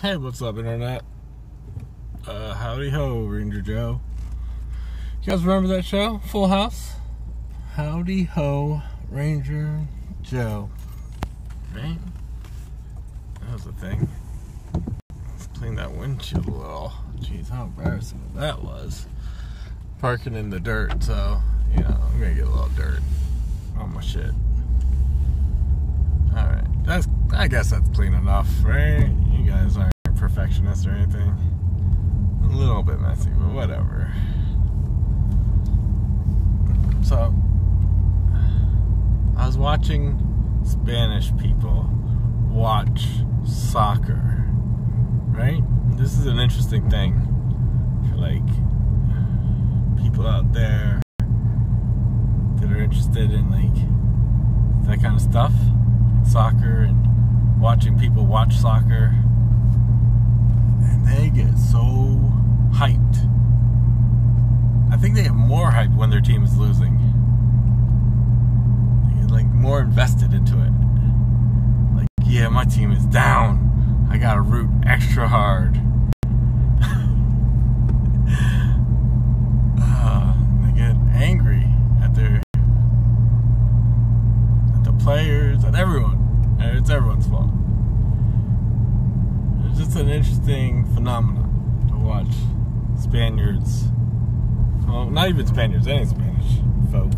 Hey, what's up, Internet? Howdy ho, Ranger Joe. You guys remember that show? Full House? Howdy ho, Ranger Joe. Right? That was the thing. Let's clean that windshield a little. Jeez, how embarrassing that was. Parking in the dirt, so, you know, I'm gonna get a little dirt on my shit. Alright, I guess that's clean enough, right? You guys aren't perfectionists or anything. A little bit messy, but whatever. So, I was watching Spanish people watch soccer, right? This is an interesting thing for, like, people out there that are interested in, like, that kind of stuff. Soccer and watching people watch soccer, and they get so hyped. I think they get more hyped when their team is losing. They get, like, more invested into it. Like, yeah, my team is down, I gotta root extra hard. They get angry at the players, and everyone. It's everyone's fault. It's just an interesting phenomenon to watch Spaniards. Well, not even Spaniards, any Spanish folk.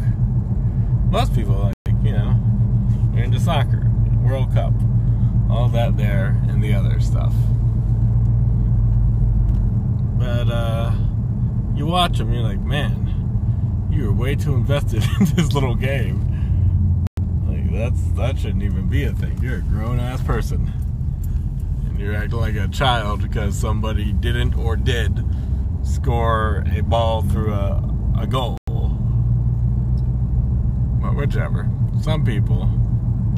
Most people, like, you know, are into soccer, World Cup, all that there, and the other stuff. But, you watch them, you're like, man, you were way too invested in this little game. That shouldn't even be a thing. You're a grown-ass person. And you're acting like a child because somebody didn't or did score a ball through a goal. Well, whichever. Some people,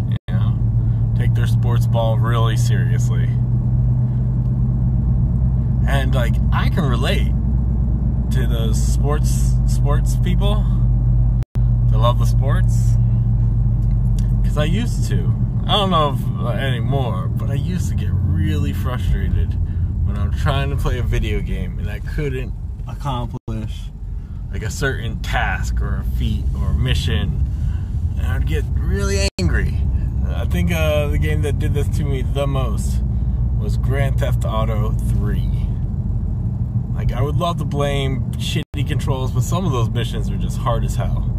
you know, take their sports ball really seriously. And, like, I can relate to those sports people that love the sports. Because I used to. I don't know if anymore, but I used to get really frustrated when I'm trying to play a video game and I couldn't accomplish, like, a certain task or a feat or a mission, and I'd get really angry. I think the game that did this to me the most was Grand Theft Auto 3. Like, I would love to blame shitty controls, but some of those missions are just hard as hell.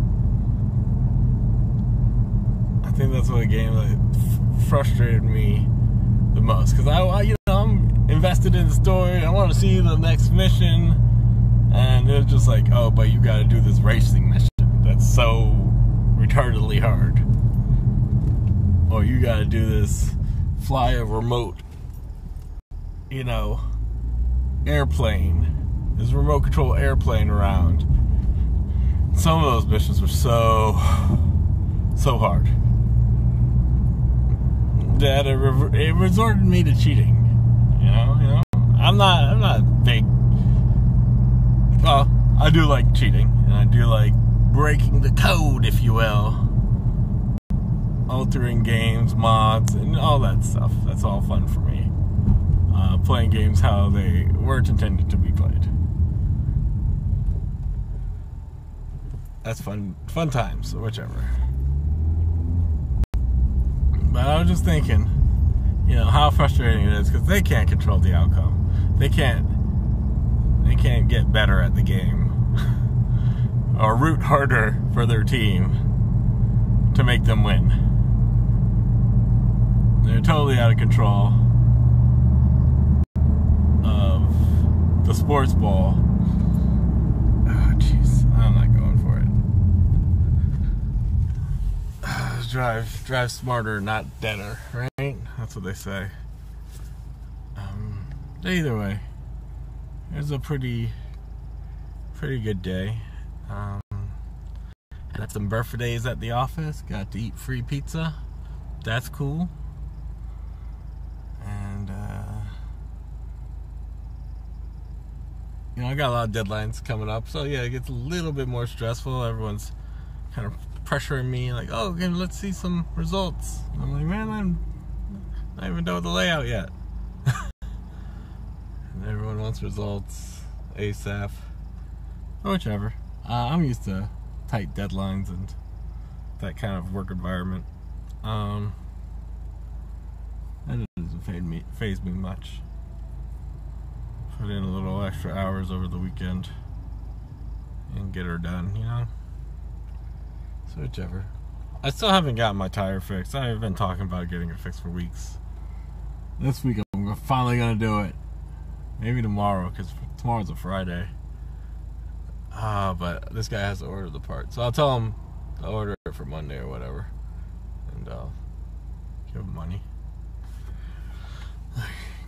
I think that's what a game that frustrated me the most, because I'm invested in the story. I want to see the next mission, and it was just like, oh, but you got to do this racing mission that's so retardedly hard, or you got to do this fly a remote, you know, airplane, this remote control airplane around. Some of those missions were so hard that it resorted me to cheating. You know, I'm not big. Well, I do like cheating, and I do like breaking the code, if you will, altering games, mods, and all that stuff. That's all fun for me. Playing games how they weren't intended to be played. That's fun times, whichever. But I was just thinking, you know, how frustrating it is, because they can't control the outcome. They can't get better at the game or root harder for their team to make them win. They're totally out of control of the sports ball. Oh, jeez, I'm not going for it. Drive smarter, not deader, right? That's what they say. Either way, it was a pretty good day. Had some birthdays at the office. Got to eat free pizza. That's cool. And you know, I got a lot of deadlines coming up, so yeah, it gets a little bit more stressful. Everyone's kind of pressuring me, like, oh, okay, let's see some results. And I'm like, man, I'm not even done with the layout yet. wants results ASAP. Or whichever. I'm used to tight deadlines and that kind of work environment. That doesn't faze me much. Put in a little extra hours over the weekend and get her done, you know? So whichever. I still haven't gotten my tire fixed. I've been talking about getting it fixed for weeks. This week I'm finally gonna do it. Maybe tomorrow, because tomorrow's a Friday. But this guy has to order the part. So I'll tell him to order it for Monday or whatever. And I'll give him money.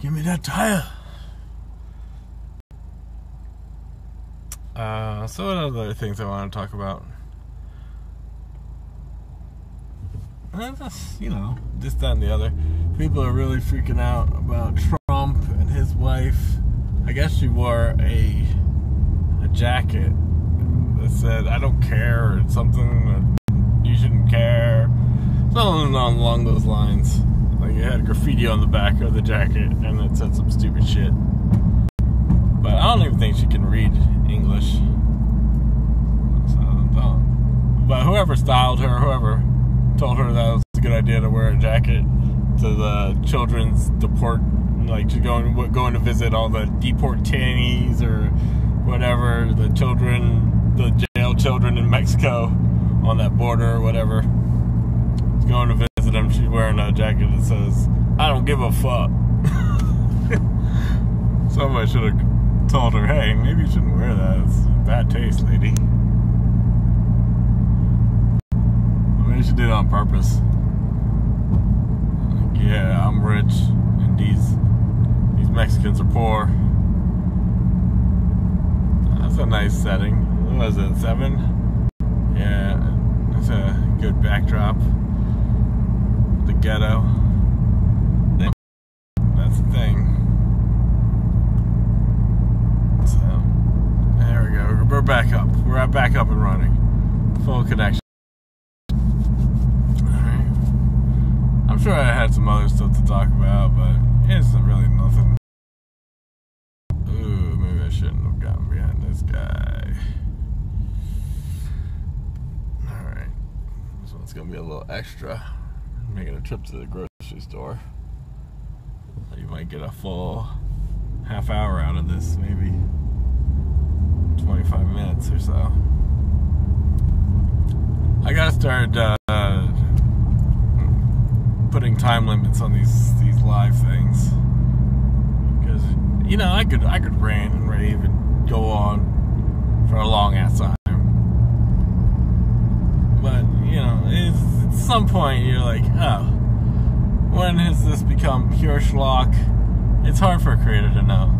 Give me that tire. So what other things I want to talk about? Just, you know, this, that, and the other. People are really freaking out about Trump and his wife. I guess she wore a jacket that said, "I don't care," or something, or "you shouldn't care." Something along those lines. Like it had graffiti on the back of the jacket and it said some stupid shit. But I don't even think she can read English. So don't. But whoever styled her, whoever told her that was a good idea to wear a jacket to the children's like to going to visit all the deportees or whatever, the jail children in Mexico on that border or whatever. She's going to visit them. She's wearing a jacket that says, "I don't give a fuck." Somebody should have told her, "Hey, maybe you shouldn't wear that. It's bad taste, lady." Maybe she did it on purpose. Like, yeah, I'm rich, and these Mexicans are poor. That's a nice setting. What was it, 7? Yeah, that's a good backdrop. The ghetto. That's the thing. So, there we go. We're back up. We're back up and running. Full connection. Alright. I'm sure I had some other stuff to talk about, but it isn't really nothing. Ooh, maybe I shouldn't have gotten behind this guy. Alright. This one's gonna be a little extra. Making a trip to the grocery store. You might get a full half hour out of this, maybe 25 minutes or so. I gotta start putting time limits on these live things, because you know I could rant and rave and go on for a long ass time, but you know at some point you're like, oh, when has this become pure schlock? It's hard for a creator to know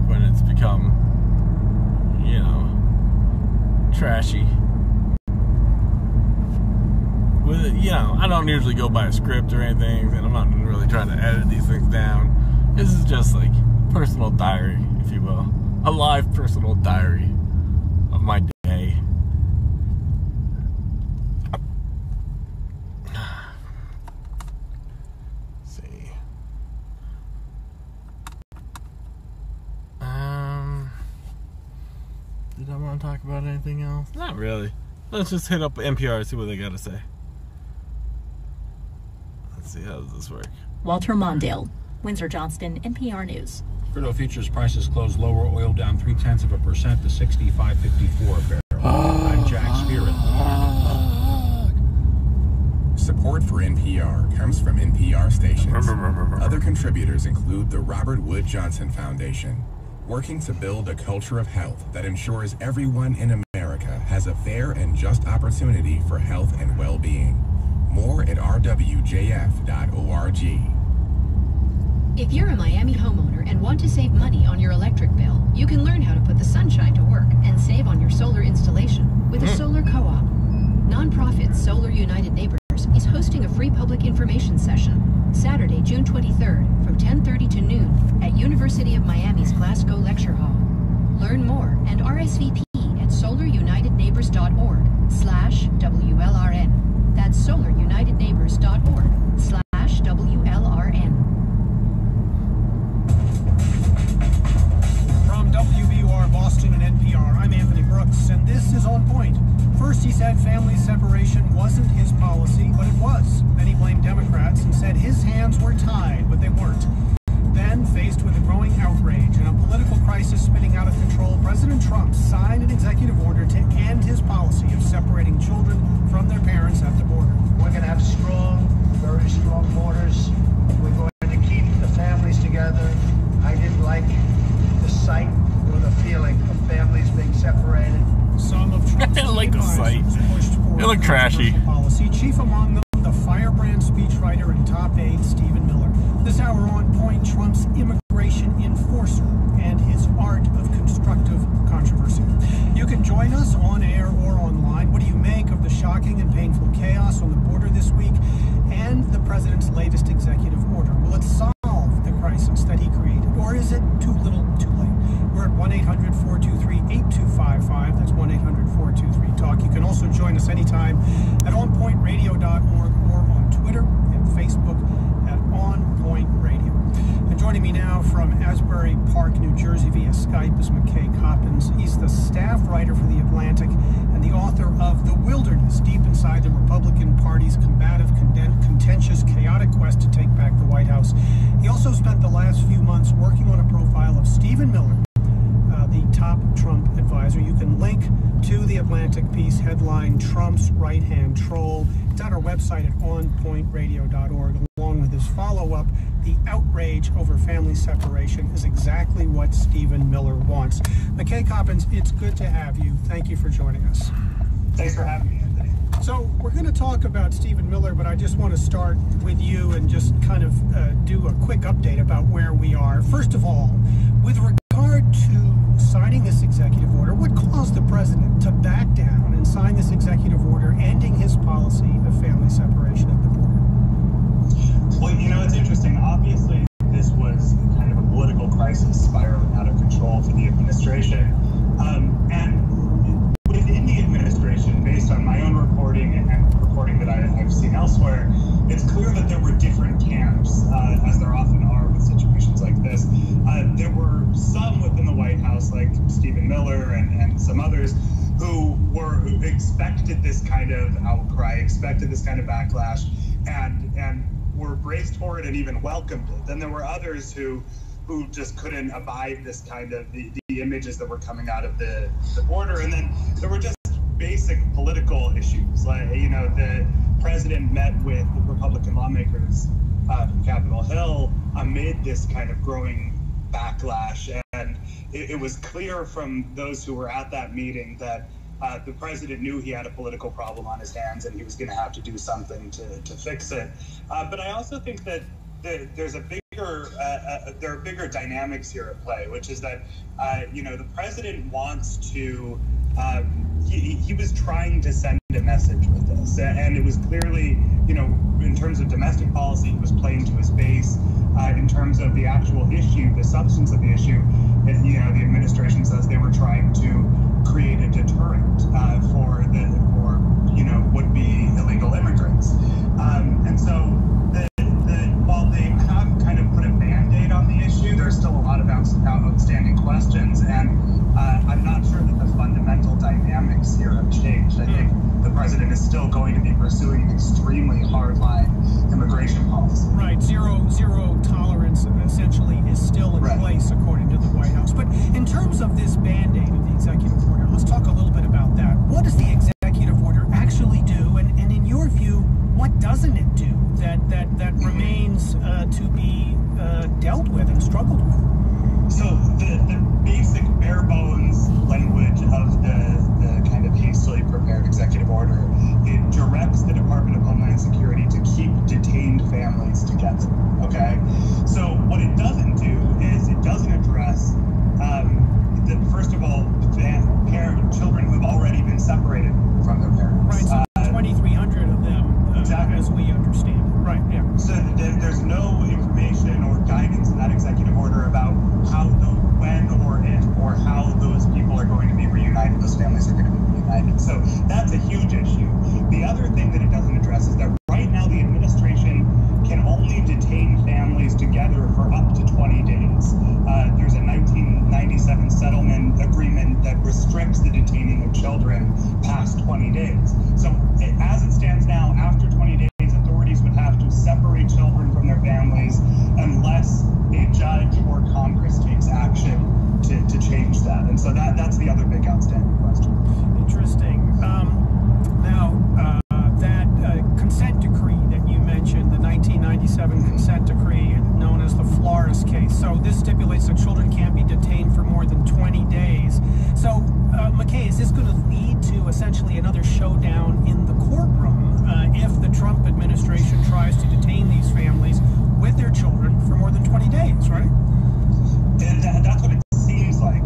when it's become, you know, trashy. With it, you know, I don't usually go by a script or anything, and I'm not really trying to edit these things down. This is just like personal diary, if you will. A live personal diary of my day. Did I want to talk about anything else? Not really. Let's just hit up NPR and see what they got to say. Let's see, how does this work? Walter Mondale, Windsor Johnston, NPR News. Crude oil futures prices closed lower. Oil down 0.3% to $65.54 a barrel. I'm Jack Spearman. Support for NPR comes from NPR stations. Other contributors include the Robert Wood Johnson Foundation, working to build a culture of health that ensures everyone in America has a fair and just opportunity for health and well-being. More at rwjf.org. If you're a Miami homeowner and want to save money on your electric bill, you can learn how to put the sunshine to work and save on your solar installation with a solar co-op. Nonprofit Solar United Neighbors is hosting a free public information session Saturday, June 23rd from 10:30 to noon at University of Miami's Glasgow Lecture Hall. Learn more and RSVP at solarunitedneighbors.org/WLRN. That's solarunitedneighbors.org/WLRN. First, he said family separation wasn't his policy, but it was. Then he blamed Democrats and said his hands were tied, but they weren't. Then, faced with a growing outrage and a political crisis spinning out of control, President Trump signed an executive order to end his policy of separating children from their parents at the border. We're going to have strong, very strong borders. We're going to keep the families together. I didn't like the sight or the feeling of families being separated. Some of Trump's I like the sight. pushed for It looked trashy. Policy. Chief among them, the firebrand speechwriter and top aide Stephen Miller. This hour on point, Trump's immigration enforcer and his art of constructive controversy. You can join us on air or online. What do you make of the shocking and painful chaos on the border this week and the president's latest executive order? Will it solve the crisis that he created, or is it too little, too late? We're at 1-800-423-8255. That's 1-800-423-TALK. You can also join us anytime at onpointradio.org or on Twitter and Facebook at onpointradio. And joining me now from Asbury Park, New Jersey via Skype is McKay Coppins. He's the staff writer for The Atlantic and the author of The Wilderness, Deep Inside the Republican Party's Combative, Contentious, Chaotic Quest to Take Back the White House. He also spent the last few months working on a profile of Stephen Miller, the top Trump advisor. You can link to the Atlantic piece, headline Trump's right-hand troll. It's at our website at onpointradio.org. Along with his follow-up, the outrage over family separation is exactly what Stephen Miller wants. McKay Coppins, it's good to have you. Thank you for joining us. Thanks for having me, Anthony. So we're going to talk about Stephen Miller, but I just want to start with you and just kind of do a quick update about where we are. First of all, with regard to signing this executive order, what caused the president to back down and sign this executive order ending his policy of family separation at the border? Well, you know, it's interesting. Obviously, this was kind of a political crisis spiraling out of control for the administration. And within the administration, based on my own reporting and reporting that I've seen elsewhere, it's clear that there were different camps, as there often are with situations like this. There were some within the White House, like Stephen Miller and some others, who expected this kind of outcry, expected this kind of backlash, and were braced for it and even welcomed it. Then there were others who just couldn't abide this kind of the images that were coming out of the border. And then there were just basic political issues, like, you know, the president met with the Republican lawmakers from Capitol Hill amid this kind of growing backlash, and it was clear from those who were at that meeting that the president knew he had a political problem on his hands and he was going to have to do something to fix it. But I also think that there's there are bigger dynamics here at play, which is that you know, the president wants to he was trying to send a message with this, and it was clearly, you know, in terms of domestic policy, he was playing to his base. In terms of the actual issue, the substance of the issue, you know, the administration says they were trying to create a deterrent for you know, would-be illegal immigrants, and so while they have kind of put a Band-Aid on the issue, there's still a lot of outstanding questions, and I'm not sure that the fundamental dynamics here have changed. I think the president is still going to be pursuing an extremely hardline immigration policy. Right, zero tolerance essentially is still in place according to the White House. But in terms of this Band-Aid of the executive order, let's talk a little bit about that. What does the executive order actually do, and in your view, what doesn't it do that remains to be dealt with and struggled with? So the basic bare bones language of the kind of hastily prepared executive order, it directs the Department of Homeland Security to keep detained families together. Okay, so what it doesn't do is it restricts the detaining of children past 20 days. So as it stands now, after 20 days, authorities would have to separate children from their families unless a judge or Congress takes action to change that. And so that's the other big outstanding question. Interesting. That consent decree that you mentioned, the 1997 consent decree, known as the Flores case. So this stipulates that children can't be detained for more than 20 days. So, McKay, is this going to lead to essentially another showdown in the courtroom if the Trump administration tries to detain these families with their children for more than 20 days, right? And that's what it seems like.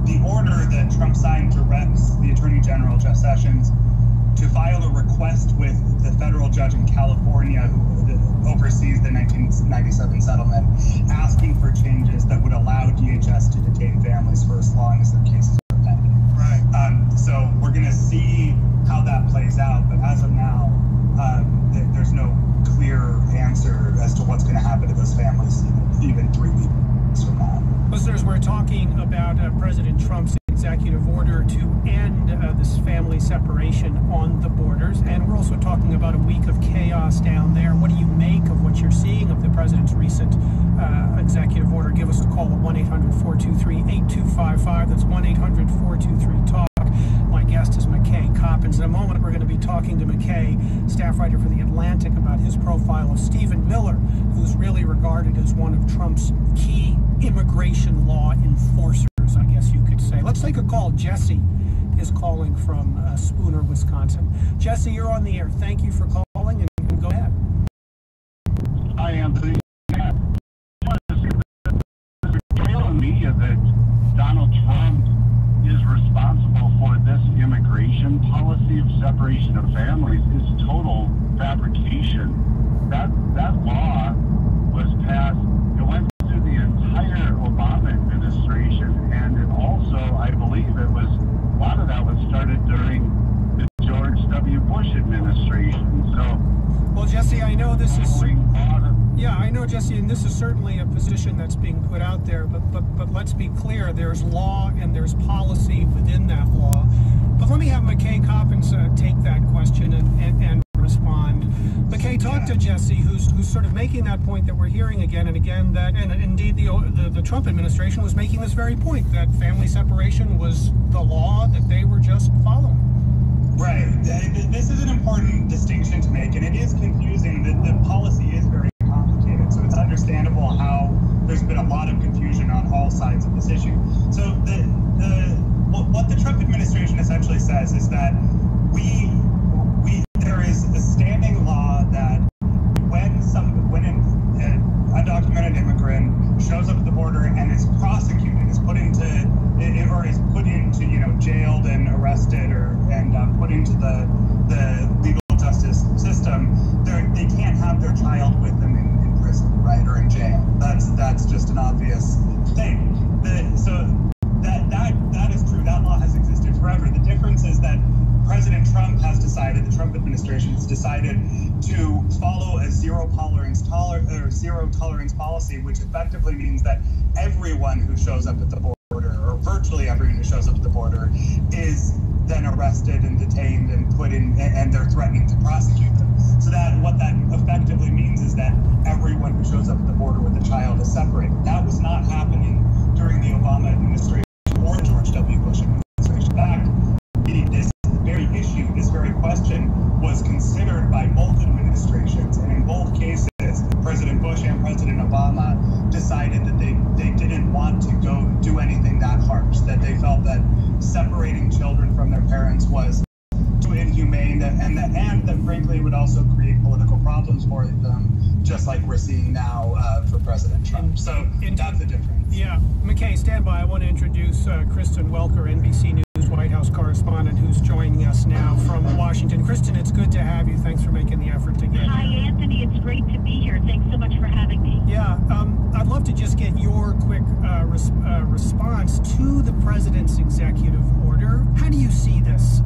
The order that Trump signed directs the Attorney General, Jeff Sessions, to file a request with the federal judge in California who oversees the 1997 settlement, asking for changes that would allow DHS to detain families for as long as their cases are pending. Right. So we're going to see how that plays out, but as of now, there's no clear answer as to what's going to happen to those families even 3 weeks from now. Listeners, we're talking about President Trump's executive order to end this family separation on the borders, and we're also talking about a week of chaos down there. What do you make of what you're seeing of the president's recent executive order? Give us a call at 1-800-423-8255. That's 1-800-423-TALK. My guest is McKay Coppins. In a moment, we're going to be talking to McKay, staff writer for The Atlantic, about his profile of Stephen Miller, who's really regarded as one of Trump's key immigration law enforcers, I guess you could say. Let's take a call. Jesse is calling from Spooner, Wisconsin. Jesse, you're on the air. Thank you for calling, and go ahead. Hi, Anthony. I want to say that the portrayal in media that Donald Trump is responsible for this immigration policy of separation of families is total fabrication. That law was passed, it went through the entire Obama administration, and it also, I believe a lot of that was started during the George W. Bush administration. So, well, Jesse, I know this is... Yeah, I know, Jesse, and this is certainly a position that's being put out there, but let's be clear, there's law and there's policy within that law. But let me have McKay Coppins take that question and respond. McKay, talk to Jesse, who's sort of making that point that we're hearing again and again, that, and indeed the Trump administration was making this very point, that family separation was the law that they were just following. Right. This is an important distinction to make, and it is confusing. The policy is very complicated, so it's understandable how there's been a lot of confusion on all sides of this issue. So what the Trump administration essentially says is that there is a standing law that when an undocumented immigrant shows up at the border and is prosecuted, is put into jailed and arrested and put into the legal justice system, they can't have their child with them in prison, right, or in jail. That's just an obvious thing. So that is true. That law has existed forever. The difference is that President Trump has decided, the Trump administration has decided to follow a zero tolerance policy, which effectively means that everyone who shows up at the border, or virtually everyone who shows up at the border, is then arrested and detained and put in, and they're threatening to prosecute them. So what that effectively means is that everyone who shows up at the border with a child is separated. That was not happening during the Obama administration or George W. Bush administration. In fact, this very issue, this very question, was considered by both administrations, and in both cases, President Bush and President Obama decided that they didn't want to go do anything that harsh, that they felt that separating children from their parents was too inhumane, and that frankly would also create political problems for them, just like we're seeing now for President Trump. So that's the difference. Yeah. McKay, stand by. I want to introduce Kristen Welker, NBC News White House correspondent, who's joining us now from Washington. Kristen, it's good to have you. Thanks for making the effort to get here. Hi, Anthony. It's great to be here. Thanks so much for having me. Yeah. I'd love to just get your quick response to the president's executive order. How do you see this?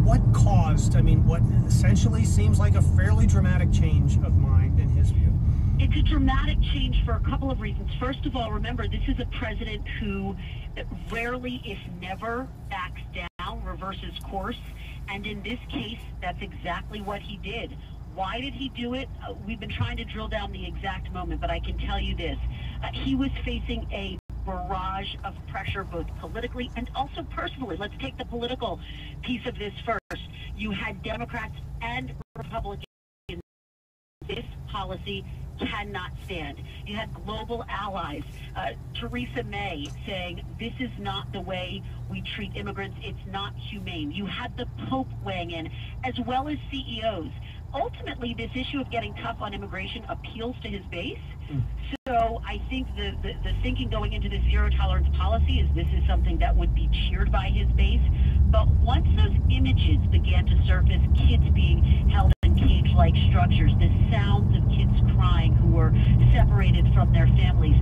What caused, what essentially seems like a fairly dramatic change of mind in his view? It's a dramatic change for a couple of reasons. First of all, remember, this is a president who rarely, if never, backs down, reverses course. And in this case, that's exactly what he did. Why did he do it? We've been trying to drill down the exact moment, but I can tell you this. He was facing a barrage of pressure, both politically and also personally. Let's take the political piece of this first. You had Democrats and Republicans. This policy cannot stand. You had global allies, Theresa May, saying this is not the way we treat immigrants. It's not humane. You had the Pope weighing in, as well as CEOs. Ultimately, this issue of getting tough on immigration appeals to his base. So I think the thinking going into this zero tolerance policy is this is something that would be cheered by his base. But once those images began to surface, kids being held in cage-like structures, the sounds of kids crying who were separated from their families,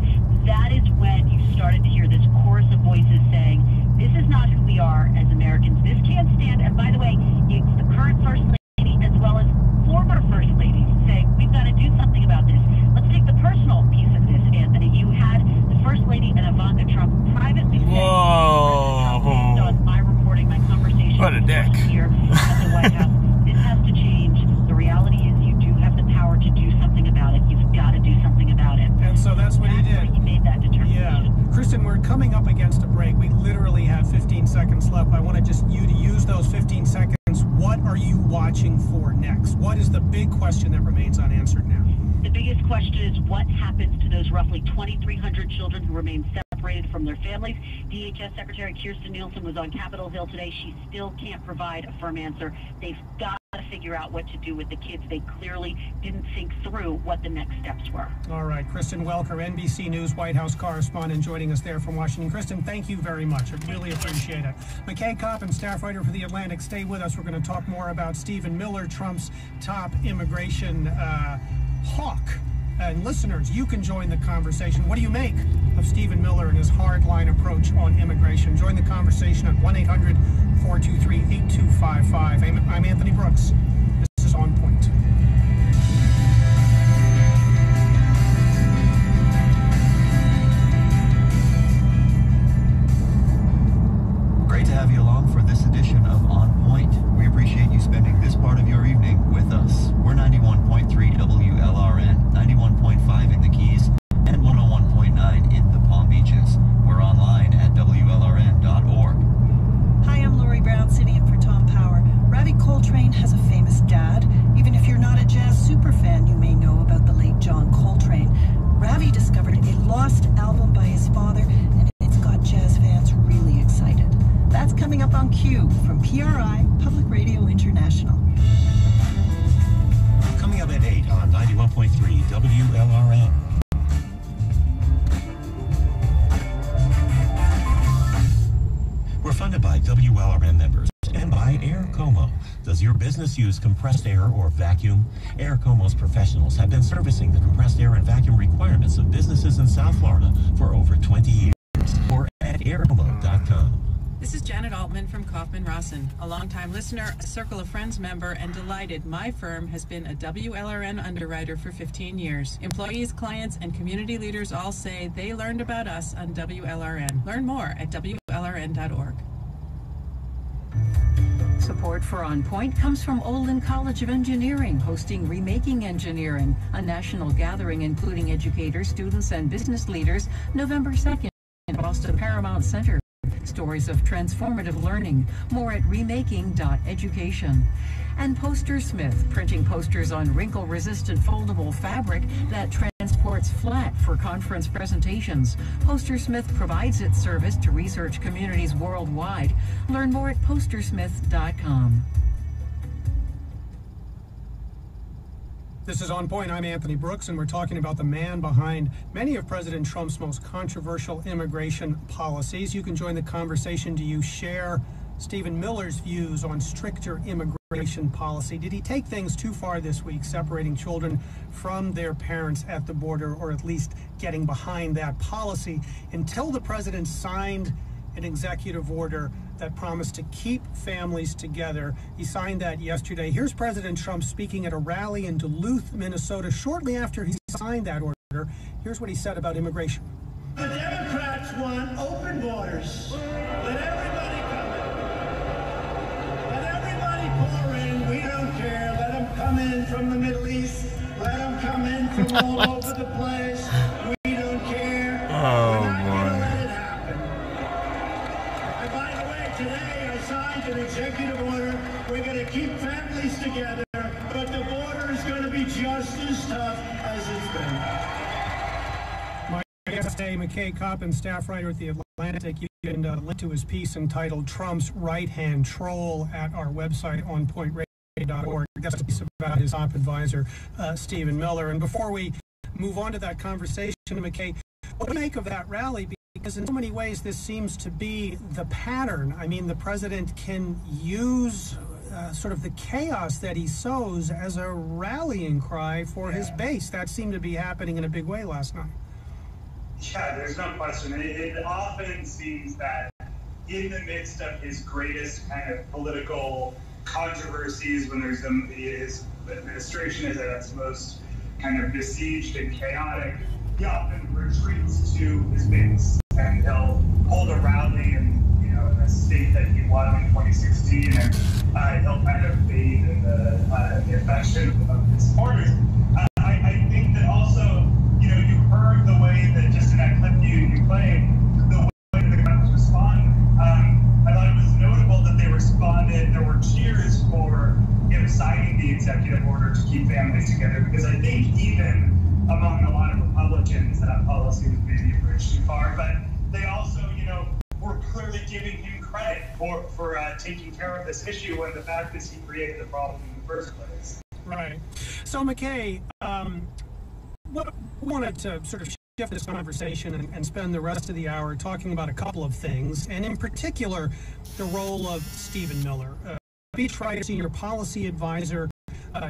that is when you started to hear this chorus of voices saying, this is not who we are as Americans. This can't stand. And by the way, it's the current First Lady as well as former First Ladies saying, we've got to do something about this. Let's take the personal piece of this, Anthony. You had the First Lady and Ivanka Trump privately say, based on my reporting, my conversation what a dick. Here at the White House, this has to change. The reality is you do have the power to do something about it. You've got to do something about it. And so that's what he did. He made that determination. Yeah. Kristen, we're coming up against a break. We literally have 15 seconds left. I want you to use those 15 seconds. What are you watching for next? What is the big question that remains unanswered now? The biggest question is what happens to those roughly 2,300 children who remain separated from their families. DHS Secretary Kirstjen Nielsen was on Capitol Hill today. She still can't provide a firm answer. They've got to figure out what to do with the kids. They clearly didn't think through what the next steps were. All right. Kristen Welker, NBC News White House correspondent, joining us there from Washington. Kristen, thank you very much. I really appreciate it. McKay Coppin, staff writer for The Atlantic, stay with us. We're going to talk more about Stephen Miller, Trump's top immigration hawk. And listeners, you can join the conversation. What do you make of Stephen Miller and his hardline approach on immigration? Join the conversation at 1-800-423-8255. I'm Anthony Brooks. This is On Point. Great to have you along for this edition of On Point. We appreciate you spending this part of your evening with us. We're 91.3 WLRN, 91.5 in the Keys, and 101.9 in the Palm Beaches. We're online at WLRN.org. Hi, I'm Lori Brown, sitting in for Tom Power. Ravi Coltrane has a famous dad. Even if you're not a jazz superfan, you may know about the late John Coltrane. Ravi discovered a lost album by his father, and it's got jazz fans really excited. That's coming up on Q from PRI, Public Radio International. Coming up at 8 on 91.3 WLRN. We're funded by WLRN members and by Air Como. Does your business use compressed air or vacuum? Air Como's professionals have been servicing the compressed air and vacuum requirements of businesses in South Florida for over 20 years. Or at aircomo.com. This is Janet Altman from Kaufman Rawson, a longtime listener, a Circle of Friends member, and delighted my firm has been a WLRN underwriter for 15 years. Employees, clients, and community leaders all say they learned about us on WLRN. Learn more at WLRN.org. Support for On Point comes from Olin College of Engineering, hosting Remaking Engineering, a national gathering including educators, students, and business leaders, November 2nd in Boston Paramount Center. Stories of transformative learning. More at remaking.education. And Poster Smith, printing posters on wrinkle-resistant foldable fabric that transports flat for conference presentations. Poster Smith provides its service to research communities worldwide. Learn more at postersmith.com. This is On Point. I'm Anthony Brooks, and we're talking about the man behind many of President Trump's most controversial immigration policies. You can join the conversation. Do you share Stephen Miller's views on stricter immigration policy? Did he take things too far this week, separating children from their parents at the border, or at least getting behind that policy until the president signed an executive order that promised to keep families together? He signed that yesterday. Here's President Trump speaking at a rally in Duluth, Minnesota, shortly after he signed that order. Here's what he said about immigration. The Democrats want open borders. Let everybody come in. Let everybody pour in. We don't care. Let them come in from the Middle East. Let them come in from all over the place. We don't care. Oh, We're not going to boy. let it happen. And by the way, today I signed an executive order. We're going to keep families together, but the border is going to be just as tough as it's been. Today, McKay Coppin, staff writer at The Atlantic, you can link to his piece entitled Trump's Right-Hand Troll at our website, onpointradio.org. That's a piece about his top advisor, Stephen Miller. And before we move on to that conversation, McKay, what do you make of that rally? Because in so many ways, this seems to be the pattern. I mean, the president can use sort of the chaos that he sows as a rallying cry for his base. That seemed to be happening in a big way last night. Yeah, there's no question. It often seems that in the midst of his greatest kind of political controversies, when there's his administration is at its most kind of besieged and chaotic, he often retreats to his base and he'll hold a rally in a state that he won in 2016, and he'll kind of fade in the affection of his supporters. I think that also, you heard the way that just in that clip you played, the way that the Democrats responded. I thought it was notable that they responded. There were cheers for him signing the executive order to keep families together, because I think even among a lot of Republicans, that policy was maybe a bridge too far. But they also, were clearly giving him credit for taking care of this issue, when the fact is he created the problem in the first place. Right. So, McKay, we wanted to sort of shift this conversation and spend the rest of the hour talking about a couple of things, and in particular, the role of Stephen Miller, speechwriter, senior policy advisor.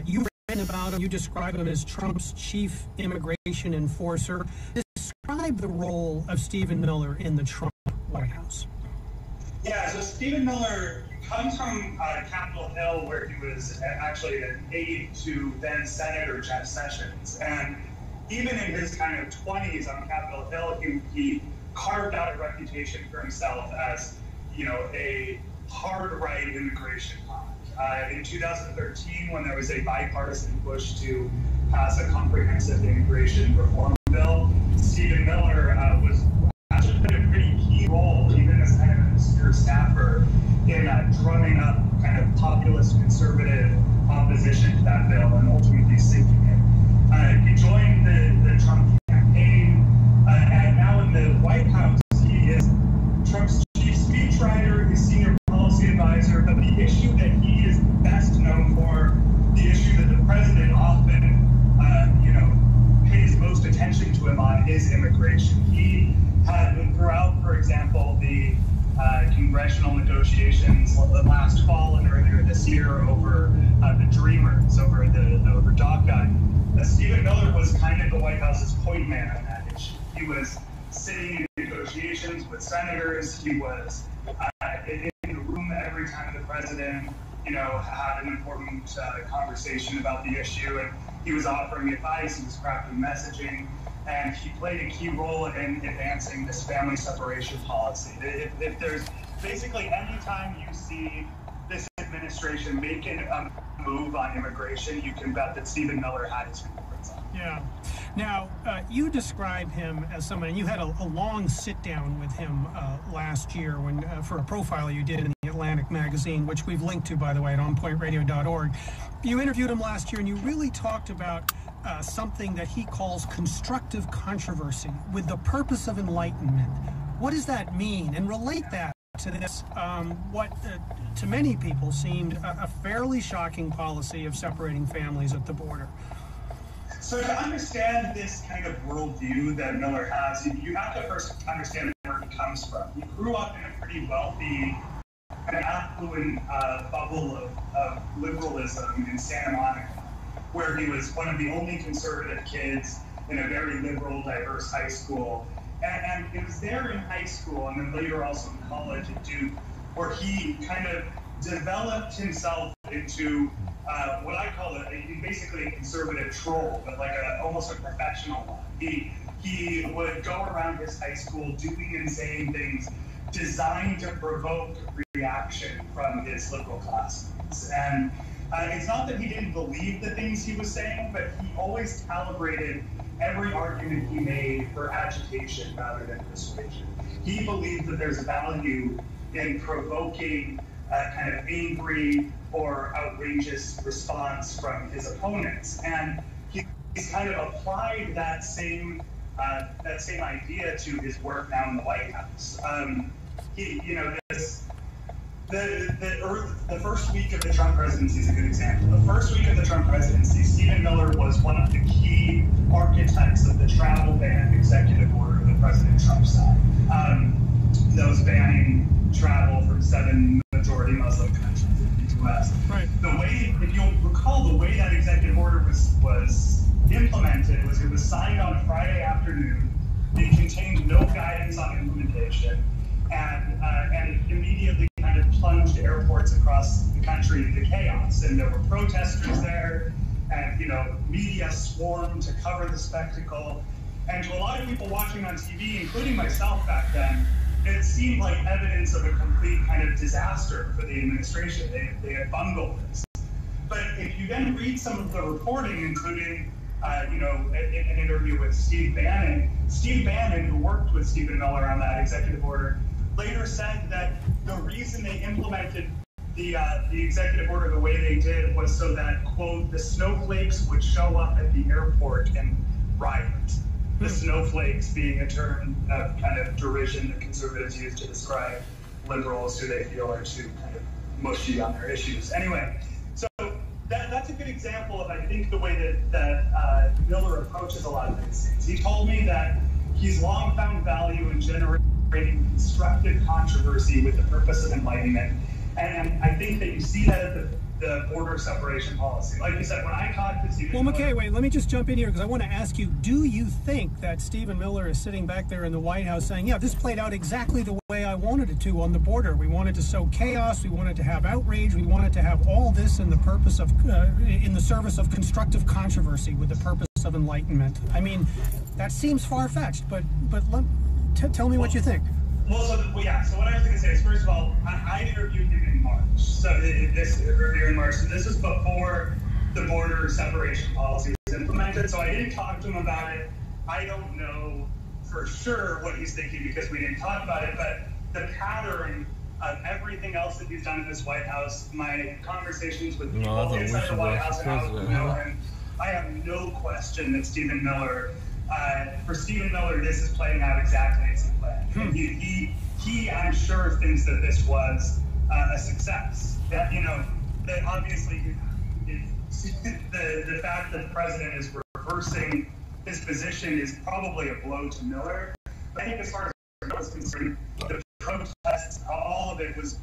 You've written about him. You describe him as Trump's chief immigration enforcer. Describe the role of Stephen Miller in the Trump White House. Yeah, so Stephen Miller comes from Capitol Hill, where he was actually an aide to then Senator Jeff Sessions. And even in his kind of 20s on Capitol Hill, he carved out a reputation for himself as, a hard-right immigration hawk. In 2013, when there was a bipartisan push to pass a comprehensive immigration reform bill, Stephen Miller was actually played a pretty key role, even as kind of an obscure staffer, in drumming up kind of populist conservative opposition to that bill and ultimately sinking it. He joined the Trump campaign, and now in the White House, he is Trump's chief speechwriter, his senior policy advisor. But the issue that he is best known for, the issue that the president often, pays most attention to him on, is immigration. He had, throughout, for example, the congressional negotiations last fall and earlier this year over the Dreamers, over DACA. Stephen Miller was kind of the White House's point man on that issue. He was sitting in negotiations with senators. He was in the room every time the president, had an important conversation about the issue, and he was offering advice. He was crafting messaging, and he played a key role in advancing this family separation policy. If there's basically any time you see this administration making a move on immigration, you can bet that Stephen Miller had his fingerprints on. Yeah. Now, you describe him as someone, and you had a long sit-down with him last year when for a profile you did in The Atlantic magazine, which we've linked to, by the way, at onpointradio.org. You interviewed him last year, and you really talked about something that he calls constructive controversy with the purpose of enlightenment. What does that mean? And relate that to this, what to many people seemed a fairly shocking policy of separating families at the border. So to understand this kind of worldview that Miller has, you have to first understand where he comes from. He grew up in a pretty wealthy and affluent bubble of liberalism in Santa Monica, where he was one of the only conservative kids in a very liberal, diverse high school. And it was there in high school, and then later also in college at Duke, where he kind of developed himself into what I call basically a conservative troll, but like almost a professional one. He would go around his high school doing and saying things designed to provoke reaction from his liberal classmates. And it's not that he didn't believe the things he was saying, but he always calibrated every argument he made for agitation rather than persuasion. He believed that there's value in provoking a kind of angry or outrageous response from his opponents. And he's kind of applied that same idea to his work now in the White House. The first week of the Trump presidency is a good example. The first week of the Trump presidency, Stephen Miller was one of the key architects of the travel ban executive order that President Trump signed. That was banning travel from 7 majority Muslim countries in the U.S. Right. If you'll recall, the way that executive order was implemented was it was signed on a Friday afternoon. It contained no guidance on implementation, and it immediately kind of plunged airports across the country into chaos. And there were protesters there, and media swarmed to cover the spectacle. And to a lot of people watching on TV, including myself back then, it seemed like evidence of a complete kind of disaster for the administration. They had bungled this. But if you then read some of the reporting, including an interview with Steve Bannon, who worked with Stephen Miller on that executive order, later said that the reason they implemented the executive order the way they did was so that, quote, the snowflakes would show up at the airport and riot. The snowflakes being a term of kind of derision that conservatives use to describe liberals who they feel are too kind of mushy on their issues. Anyway, so that's a good example of, I think, the way that Miller approaches a lot of these things. He told me that he's long found value in generating constructive controversy with the purpose of enlightenment. And I think that you see that at the border separation policy. Like you said, when I talked to Stephen Well, McKay, Miller, wait, let me just jump in here because I want to ask you, do you think that Stephen Miller is sitting back there in the White House saying, yeah, this played out exactly the way I wanted it to on the border. We wanted to sow chaos. We wanted to have outrage. We wanted to have all this in the purpose of, in the service of constructive controversy with the purpose of enlightenment. I mean, that seems far-fetched, but tell me what you think. So what I was going to say is, first of all, I interviewed him in March. So earlier in March. So this was before the border separation policy was implemented. So I didn't talk to him about it. I don't know for sure what he's thinking because we didn't talk about it. But the pattern of everything else that he's done in this White House, my conversations with people inside the White House and out of the middle, I have no question that Stephen Miller. For Stephen Miller, this is playing out exactly as he planned. He, I'm sure, thinks that this was a success. That that obviously the fact that the president is reversing his position is probably a blow to Miller. But I think as far as I was concerned, the protests, all of it was